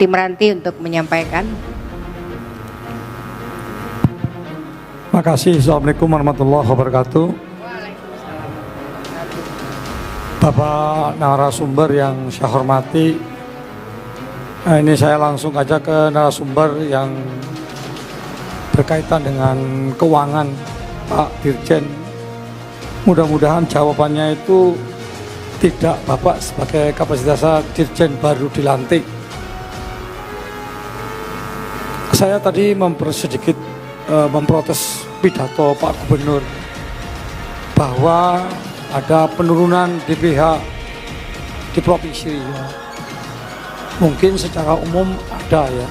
di Meranti untuk menyampaikan. Makasih. Assalamualaikum warahmatullahi wabarakatuh. Bapak narasumber yang saya hormati, ini saya langsung aja ke narasumber yang berkaitan dengan keuangan, Pak Dirjen. Mudah-mudahan jawabannya itu tidak Bapak sebagai kapasitas Dirjen baru dilantik. Saya tadi sedikit memprotes pidato Pak Gubernur bahwa ada penurunan DPH di Provinsi Riau. Mungkin secara umum ada ya,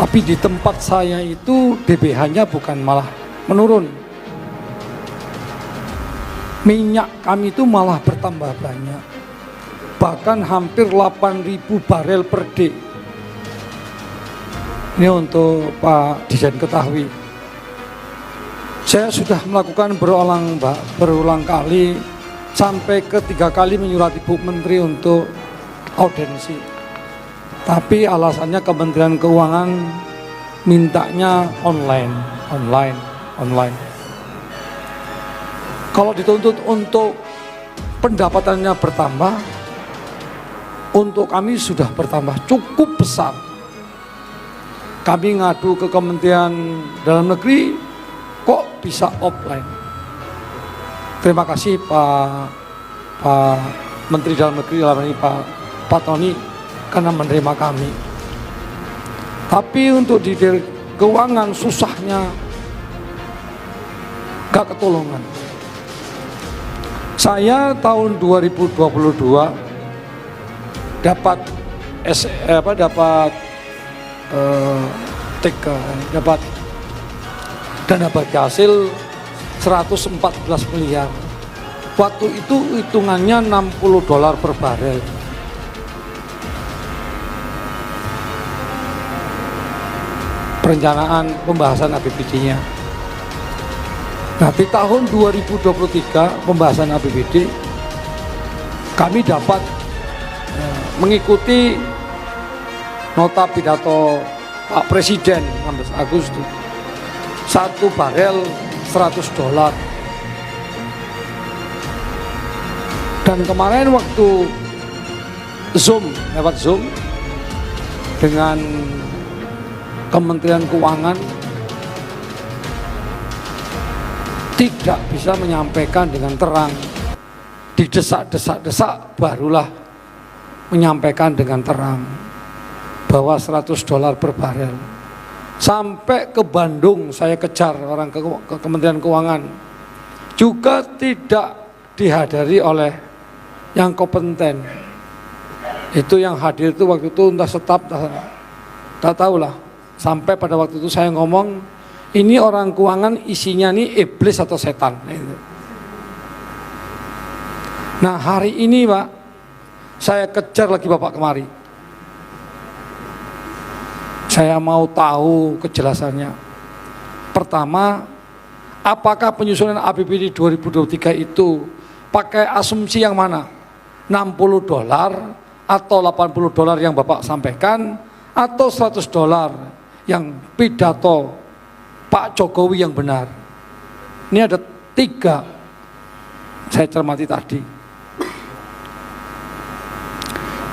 tapi di tempat saya itu DPH-nya bukan malah menurun, minyak kami itu malah bertambah banyak, bahkan hampir 8.000 barel per day. Ini untuk Pak Dirjen ketahui. Saya sudah melakukan berulang kali, sampai ke 3 kali menyurati Ibu Menteri untuk audensi. Tapi alasannya Kementerian Keuangan mintanya online. Kalau dituntut untuk pendapatannya bertambah, untuk kami sudah bertambah cukup besar. Kami ngadu ke Kementerian Dalam Negeri, kok bisa offline. Terima kasih Pak Menteri Dalam Negeri dalam ini Pak Tony karena menerima kami. Tapi untuk di keuangan susahnya gak ketolongan. Saya tahun 2022 dapat dapat dana bagi hasil 114 miliar. Waktu itu hitungannya $60 per barel. Perencanaan pembahasan APBD-nya. Nah, di tahun 2023 pembahasan APBD kami dapat mengikuti nota pidato Pak Presiden 16 Agustus, 1 barel $100. Dan kemarin waktu lewat Zoom dengan Kementerian Keuangan, tidak bisa menyampaikan dengan terang. Didesak-desak barulah menyampaikan dengan terang bahwa $100 per barel. Sampai ke Bandung saya kejar orang ke Kementerian Keuangan, juga tidak dihadiri oleh yang kompeten. Itu yang hadir itu waktu itu entah staf, tak tahulah. Sampai pada waktu itu saya ngomong, ini orang keuangan isinya nih iblis atau setan. Nah, hari ini Pak, saya kejar lagi Bapak kemari. Saya mau tahu kejelasannya. Pertama, apakah penyusunan APBD 2023 itu pakai asumsi yang mana? $60 atau $80 yang Bapak sampaikan, atau $100 yang pidato Pak Jokowi yang benar? Ini ada 3 saya cermati tadi.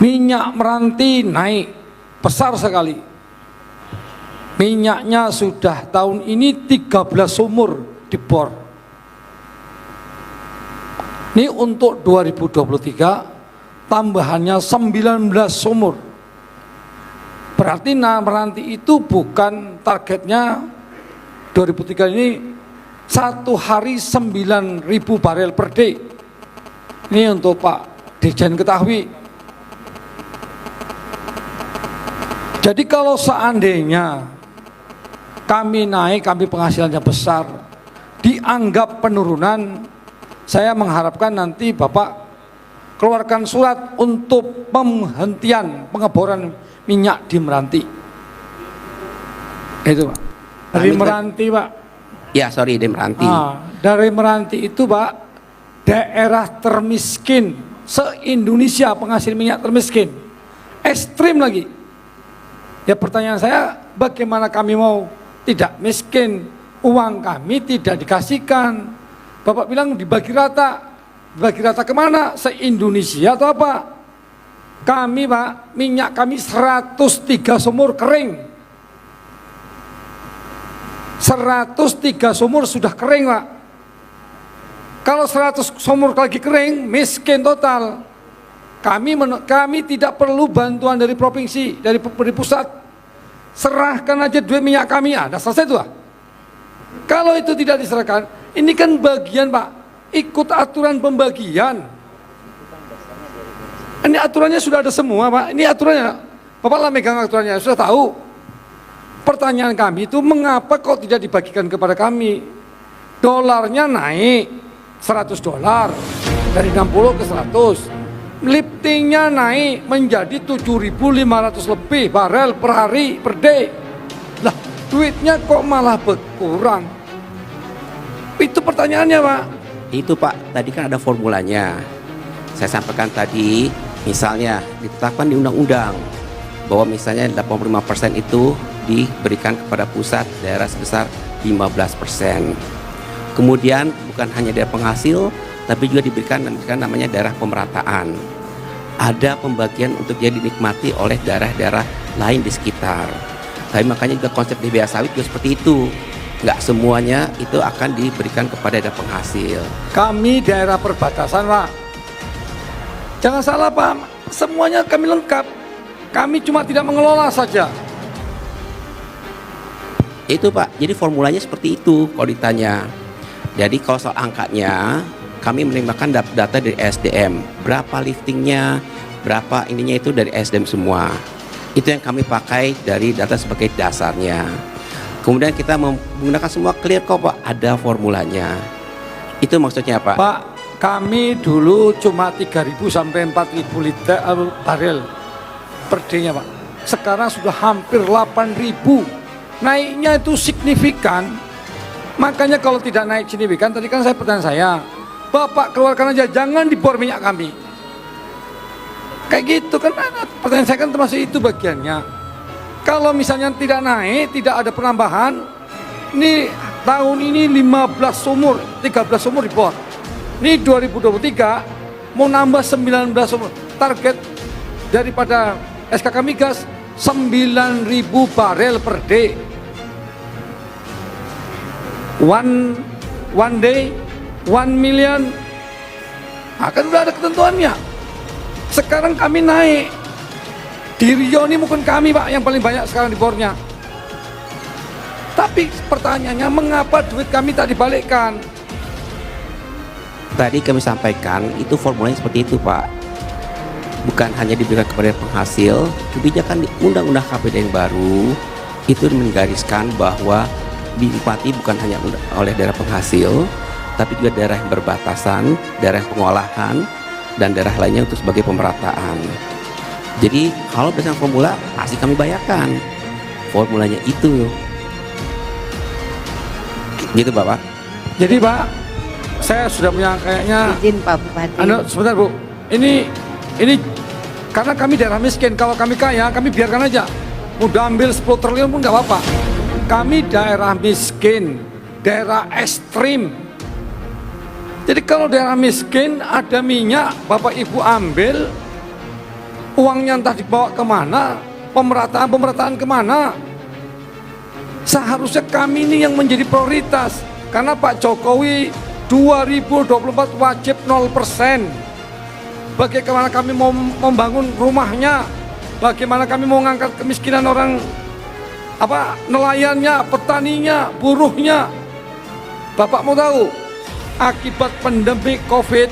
Minyak Meranti naik besar sekali. Minyaknya sudah tahun ini 13 sumur dibor. Ini untuk 2023 tambahannya 19 sumur. Berarti Meranti itu bukan targetnya 2003 ini 1 hari 9.000 barel per day. Ini untuk Pak Dirjen ketahui. Jadi kalau seandainya kami naik, kami penghasilannya besar, dianggap penurunan, saya mengharapkan nanti Bapak keluarkan surat untuk penghentian pengeboran minyak di Meranti. Itu Pak. Dari Meranti Pak. Ya, sorry, di Meranti. Nah, dari Meranti itu Pak, daerah termiskin se-Indonesia, penghasil minyak termiskin. Ekstrim lagi. Ya pertanyaan saya, bagaimana kami mau tidak miskin? Uang kami tidak dikasihkan. Bapak bilang dibagi rata. Dibagi rata kemana? Se-Indonesia atau apa? Kami Pak, minyak kami 103 sumur kering. 103 sumur sudah kering Pak. Kalau 100 sumur lagi kering, miskin total. Kami tidak perlu bantuan dari provinsi, dari pusat. Serahkan aja duit minyak kami, ada selesai tuh. Kalau itu tidak diserahkan, ini kan bagian Pak, ikut aturan pembagian. Ini aturannya sudah ada semua Pak, ini aturannya, Bapak lah megang aturannya, sudah tahu. Pertanyaan kami itu mengapa kok tidak dibagikan kepada kami? Dolarnya naik 100 dolar dari 60 ke 100. Liftingnya naik menjadi 7.500 lebih barel per hari, per day. Lah, duitnya kok malah berkurang? Itu pertanyaannya Pak. Itu Pak, tadi kan ada formulanya. Saya sampaikan tadi, misalnya ditetapkan di undang-undang bahwa misalnya 85% itu diberikan kepada pusat, daerah sebesar 15%. Kemudian bukan hanya daerah penghasil, tapi juga diberikan namanya daerah pemerataan. Ada pembagian untuk jadi dinikmati oleh daerah-daerah lain di sekitar. Tapi makanya juga konsep DBA sawit juga seperti itu. Nggak semuanya itu akan diberikan kepada daerah penghasil. Kami daerah perbatasan Pak. Jangan salah Pak, semuanya kami lengkap. Kami cuma tidak mengelola saja. Itu Pak, jadi formulanya seperti itu kalau ditanya. Jadi kalau soal angkanya, kami menembakkan data dari SDM, berapa liftingnya, berapa ininya itu dari SDM semua. Itu yang kami pakai dari data sebagai dasarnya. Kemudian kita menggunakan semua clear kok Pak, ada formulanya. Itu maksudnya Pak. Pak, kami dulu cuma 3.000 sampai 4.000 liter barel per day-nya Pak. Sekarang sudah hampir 8.000. Naiknya itu signifikan. Makanya kalau tidak naik signifikan, tadi kan pertanyaan saya, Bapak keluarkan aja, jangan dibor minyak kami. Kayak gitu kan, pertanyaan saya kan termasuk itu bagiannya. Kalau misalnya tidak naik, tidak ada penambahan, ini tahun ini 15 sumur, 13 sumur dibor. Ini 2023 mau nambah 19 sumur. Target daripada SKK Migas 9.000 barel per day. One day 1 million. Akan udah ada ketentuannya. Sekarang kami naik. Di Rio ini mungkin kami Pak yang paling banyak sekarang di bornya. Tapi pertanyaannya, mengapa duit kami tak dibalikkan? Tadi kami sampaikan itu formulanya seperti itu Pak. Bukan hanya diberikan kepada penghasil, kebijakan di Undang-Undang KPD yang baru itu menggariskan bahwa dinikmati bukan hanya oleh daerah penghasil, tapi juga daerah yang berbatasan, daerah yang pengolahan, dan daerah lainnya untuk sebagai pemerataan. Jadi kalau berdasarkan formula pasti kami bayarkan. Formulanya itu. Gitu Bapak. Jadi Pak, saya sudah punya kayaknya. Izin Pak Bupati. Sebentar Bu, ini karena kami daerah miskin. Kalau kami kaya, kami biarkan aja. Udah ambil 10 triliun pun nggak apa-apa. Kami daerah miskin, daerah ekstrim. Jadi kalau daerah miskin ada minyak, Bapak Ibu ambil, uangnya entah dibawa kemana, pemerataan kemana. Seharusnya kami ini yang menjadi prioritas. Karena Pak Jokowi 2024 wajib 0%. Bagaimana kami mau membangun rumahnya, bagaimana kami mau mengangkat kemiskinan orang, nelayannya, petaninya, buruhnya. Bapak mau tahu, akibat pandemi COVID,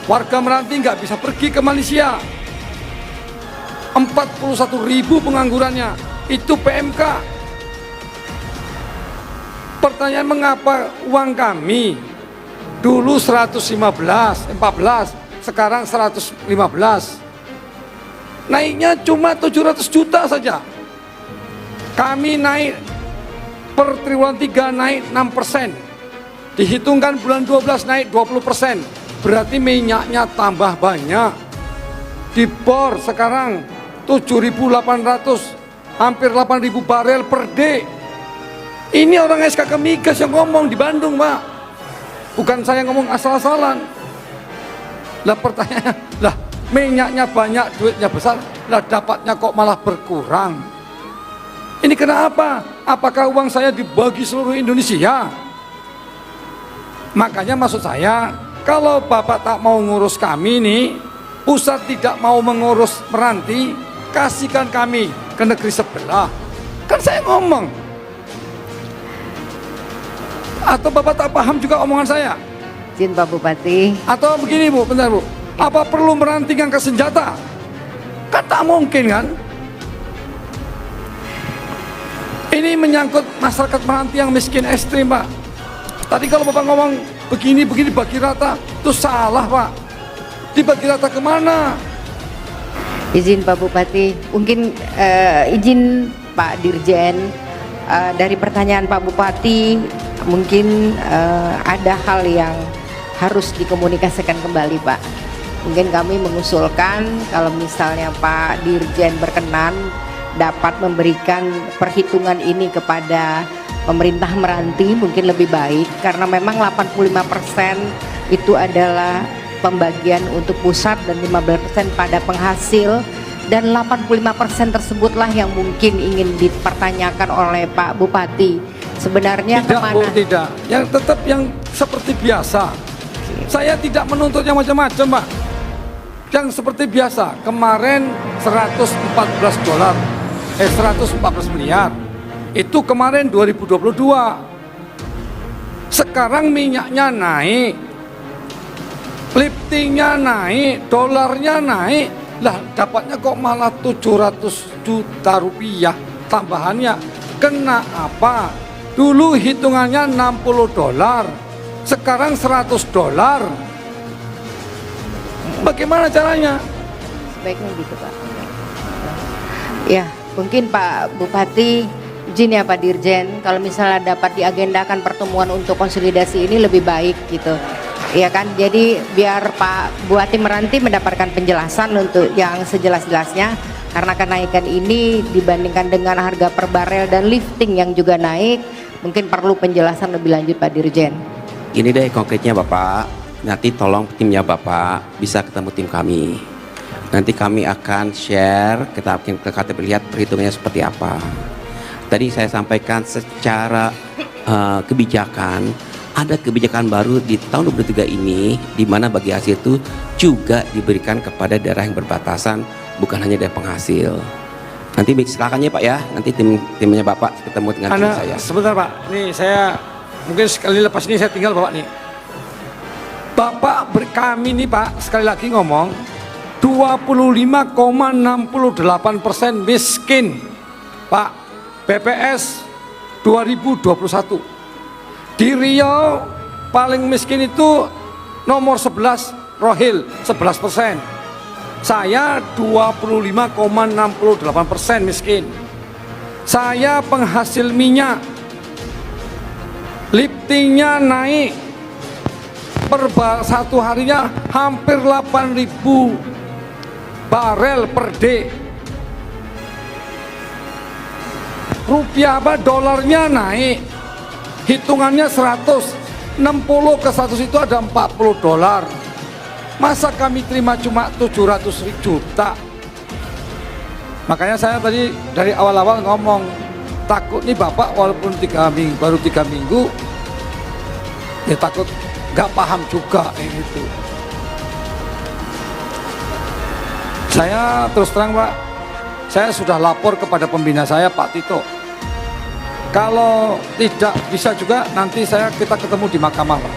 warga Meranti nggak bisa pergi ke Malaysia. 41.000 penganggurannya, itu PMK. Pertanyaan, mengapa uang kami dulu 114, sekarang 115. Naiknya cuma 700 juta saja. Kami naik per triwulan 3 naik 6%. Dihitungkan bulan 12 naik 20%. Berarti minyaknya tambah banyak. Di bor sekarang 7.800 hampir 8.000 barel per day. Ini orang SKK Migas yang ngomong di Bandung, Pak. Bukan saya ngomong asal-asalan. Lah pertanyaannya, lah minyaknya banyak, duitnya besar, lah dapatnya kok malah berkurang. Ini kenapa? Apakah uang saya dibagi seluruh Indonesia? Makanya maksud saya, kalau Bapak tak mau ngurus kami nih, pusat tidak mau mengurus Meranti, kasihkan kami ke negeri sebelah. Kan saya ngomong. Atau Bapak tak paham juga omongan saya? Izin Pak Bupati. Atau begini Bu, bentar Bu, apa perlu Meranti ngangkat senjata? Kan tak mungkin kan? Ini menyangkut masyarakat Meranti yang miskin ekstrim, Pak. Tadi kalau Bapak ngomong begini bagi rata, itu salah, Pak. Dibagi rata kemana? Izin Pak Bupati, mungkin izin Pak Dirjen, dari pertanyaan Pak Bupati, mungkin ada hal yang harus dikomunikasikan kembali, Pak. Mungkin kami mengusulkan kalau misalnya Pak Dirjen berkenan dapat memberikan perhitungan ini kepada pemerintah Meranti mungkin lebih baik, karena memang 85% itu adalah pembagian untuk pusat dan 15% pada penghasil, dan 85% tersebutlah yang mungkin ingin dipertanyakan oleh Pak Bupati. Sebenarnya tidak, kemana? Bu, tidak. Yang tetap yang seperti biasa. Saya tidak menuntut yang macam-macam, Pak. Yang seperti biasa. Kemarin 114 miliar. Itu kemarin 2022. Sekarang minyaknya naik, liftingnya naik, dolarnya naik. Lah dapatnya kok malah 700 juta rupiah tambahannya. Kena apa? Dulu hitungannya 60 dolar, sekarang 100 dolar. Bagaimana caranya? Sebaiknya gitu, Pak. Ya, mungkin Pak Bupati, izin ya Pak Dirjen, kalau misalnya dapat diagendakan pertemuan untuk konsolidasi ini lebih baik gitu. Ya kan, jadi biar Pak Bupati Meranti mendapatkan penjelasan untuk yang sejelas-jelasnya, karena kenaikan ini dibandingkan dengan harga per barel dan lifting yang juga naik, mungkin perlu penjelasan lebih lanjut Pak Dirjen. Ini deh konkretnya Bapak, nanti tolong timnya Bapak bisa ketemu tim kami. Nanti kami akan share, kita akan lihat perhitungannya seperti apa. Tadi saya sampaikan secara kebijakan, ada kebijakan baru di tahun 2023 ini, di mana bagi hasil itu juga diberikan kepada daerah yang berbatasan, bukan hanya dari penghasil. Nanti silakan ya Pak ya, nanti timnya Bapak ketemu dengan tim saya. Sebentar Pak, nih saya mungkin sekali lepas ini saya tinggal Bapak nih. Bapak kami nih Pak, sekali lagi ngomong, 25,68% miskin Pak. BPS 2021 di Riau paling miskin itu nomor 11 Rohil 11%. Saya 25,68% miskin. Saya penghasil minyak, liftingnya naik per satu harinya hampir 8.000 barel per day. Rupiah dolarnya naik, hitungannya 160 ke 100 itu ada 40 dolar. Masa kami terima cuma 700 juta? Makanya saya tadi dari awal-awal ngomong, takut nih Bapak walaupun baru 3 minggu, ya takut gak paham juga itu. Saya terus terang Pak, saya sudah lapor kepada pembina saya Pak Tito. Kalau tidak bisa juga nanti kita ketemu di mahkamah Pak.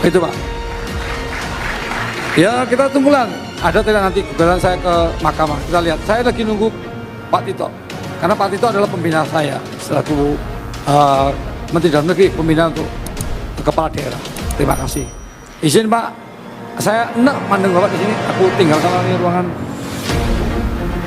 Itu Pak. Ya kita tunggulah. Ada tidak nanti gugatan saya ke mahkamah. Kita lihat. Saya lagi nunggu Pak Tito. Karena Pak Tito adalah pembina saya selaku Menteri Dalam Negeri, pembina untuk kepala daerah. Terima kasih. Izin Pak, saya enak mandeng Bapak di sini. Aku tinggalkan ruangan.